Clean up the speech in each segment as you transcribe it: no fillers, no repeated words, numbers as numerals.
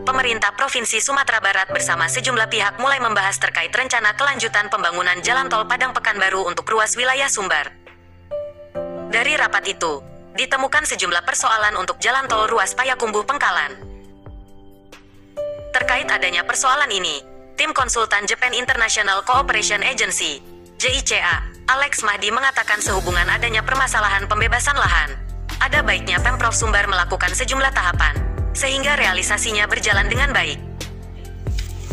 pemerintah Provinsi Sumatera Barat bersama sejumlah pihak mulai membahas terkait rencana kelanjutan pembangunan jalan tol Padang Pekanbaru untuk ruas wilayah Sumbar. Dari rapat itu, ditemukan sejumlah persoalan untuk jalan tol ruas Payakumbuh Pengkalan. Terkait adanya persoalan ini, tim konsultan Japan International Cooperation Agency, JICA, Alex Mahdi mengatakan sehubungan adanya permasalahan pembebasan lahan, ada baiknya Pemprov Sumbar melakukan sejumlah tahapan, sehingga realisasinya berjalan dengan baik.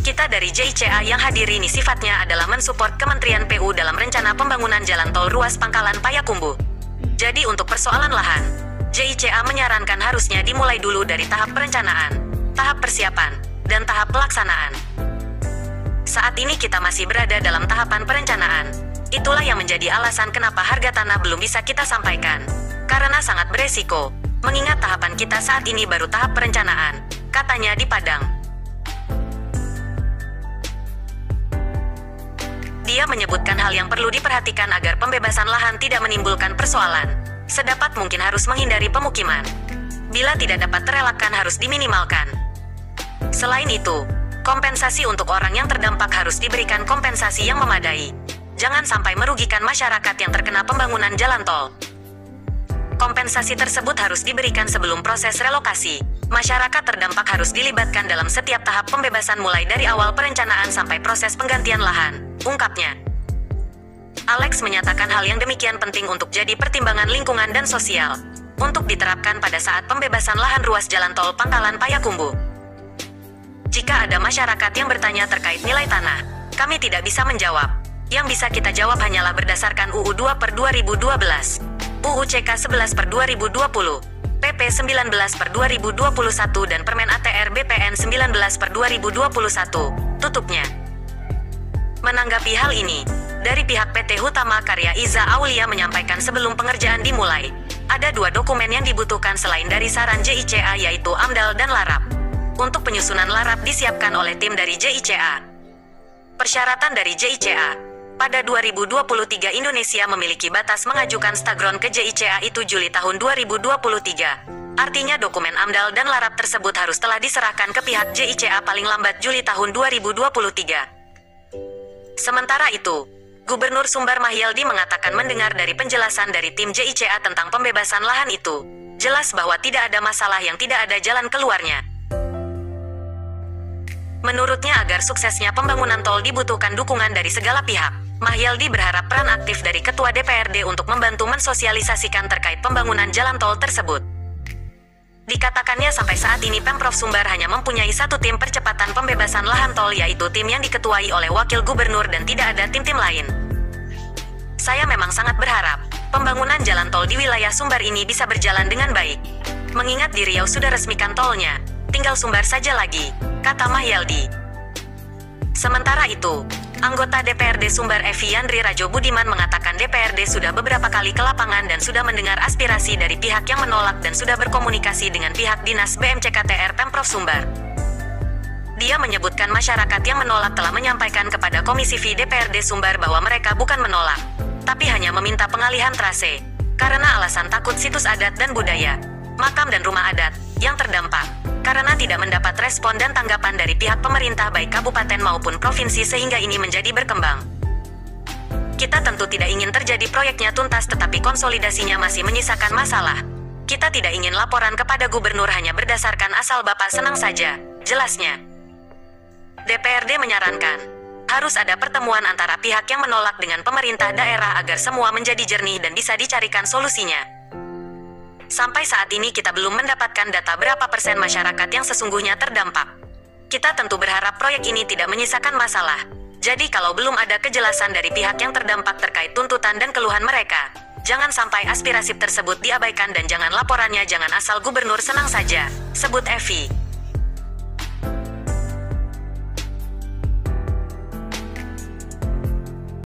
Kita dari JICA yang hadir ini sifatnya adalah mensupport Kementerian PU dalam rencana pembangunan jalan tol ruas Pangkalan Payakumbuh. Jadi untuk persoalan lahan, JICA menyarankan harusnya dimulai dulu dari tahap perencanaan, tahap persiapan, dan tahap pelaksanaan. Saat ini kita masih berada dalam tahapan perencanaan. Itulah yang menjadi alasan kenapa harga tanah belum bisa kita sampaikan. Karena sangat beresiko, mengingat tahapan kita saat ini baru tahap perencanaan, katanya di Padang. Dia menyebutkan hal yang perlu diperhatikan agar pembebasan lahan tidak menimbulkan persoalan. Sedapat mungkin harus menghindari pemukiman. Bila tidak dapat terelakkan harus diminimalkan. Selain itu, kompensasi untuk orang yang terdampak harus diberikan kompensasi yang memadai. Jangan sampai merugikan masyarakat yang terkena pembangunan jalan tol. Kompensasi tersebut harus diberikan sebelum proses relokasi. Masyarakat terdampak harus dilibatkan dalam setiap tahap pembebasan mulai dari awal perencanaan sampai proses penggantian lahan, ungkapnya. Alex menyatakan hal yang demikian penting untuk jadi pertimbangan lingkungan dan sosial, untuk diterapkan pada saat pembebasan lahan ruas jalan tol Pangkalan Payakumbuh. Jika ada masyarakat yang bertanya terkait nilai tanah, kami tidak bisa menjawab. Yang bisa kita jawab hanyalah berdasarkan UU 2/2012. UU CK 11/2020, PP 19/2021 dan Permen ATR BPN 19/2021, tutupnya. Menanggapi hal ini, dari pihak PT Hutama Karya Iza Aulia menyampaikan sebelum pengerjaan dimulai, ada 2 dokumen yang dibutuhkan selain dari saran JICA yaitu AMDAL dan LARAP. Untuk penyusunan LARAP disiapkan oleh tim dari JICA. Persyaratan dari JICA. Pada 2023 Indonesia memiliki batas mengajukan stagron ke JICA itu Juli tahun 2023. Artinya dokumen AMDAL dan LARAP tersebut harus telah diserahkan ke pihak JICA paling lambat Juli tahun 2023. Sementara itu, Gubernur Sumbar Mahyaldi mengatakan mendengar dari penjelasan dari tim JICA tentang pembebasan lahan itu, jelas bahwa tidak ada masalah yang tidak ada jalan keluarnya. Menurutnya agar suksesnya pembangunan tol dibutuhkan dukungan dari segala pihak. Mahyaldi berharap peran aktif dari Ketua DPRD untuk membantu mensosialisasikan terkait pembangunan jalan tol tersebut. Dikatakannya sampai saat ini Pemprov Sumbar hanya mempunyai 1 tim percepatan pembebasan lahan tol yaitu tim yang diketuai oleh Wakil Gubernur dan tidak ada tim-tim lain. Saya memang sangat berharap pembangunan jalan tol di wilayah Sumbar ini bisa berjalan dengan baik. Mengingat di Riau sudah resmikan tolnya, tinggal Sumbar saja lagi, kata Mahyaldi. Sementara itu, anggota DPRD Sumbar Evi Yandri Rajo Budiman mengatakan DPRD sudah beberapa kali ke lapangan dan sudah mendengar aspirasi dari pihak yang menolak dan sudah berkomunikasi dengan pihak Dinas BMCKTR Pemprov Sumbar. Dia menyebutkan masyarakat yang menolak telah menyampaikan kepada Komisi V DPRD Sumbar bahwa mereka bukan menolak, tapi hanya meminta pengalihan trase, karena alasan takut situs adat dan budaya, makam dan rumah adat, yang terdampak. Karena tidak mendapat respon dan tanggapan dari pihak pemerintah baik kabupaten maupun provinsi sehingga ini menjadi berkembang. Kita tentu tidak ingin terjadi proyeknya tuntas tetapi konsolidasinya masih menyisakan masalah. Kita tidak ingin laporan kepada gubernur hanya berdasarkan asal Bapak senang saja, jelasnya. DPRD menyarankan, harus ada pertemuan antara pihak yang menolak dengan pemerintah daerah agar semua menjadi jernih dan bisa dicarikan solusinya. Sampai saat ini kita belum mendapatkan data berapa persen masyarakat yang sesungguhnya terdampak. Kita tentu berharap proyek ini tidak menyisakan masalah. Jadi kalau belum ada kejelasan dari pihak yang terdampak terkait tuntutan dan keluhan mereka, jangan sampai aspirasi tersebut diabaikan dan jangan laporannya jangan asal gubernur senang saja, sebut Evi.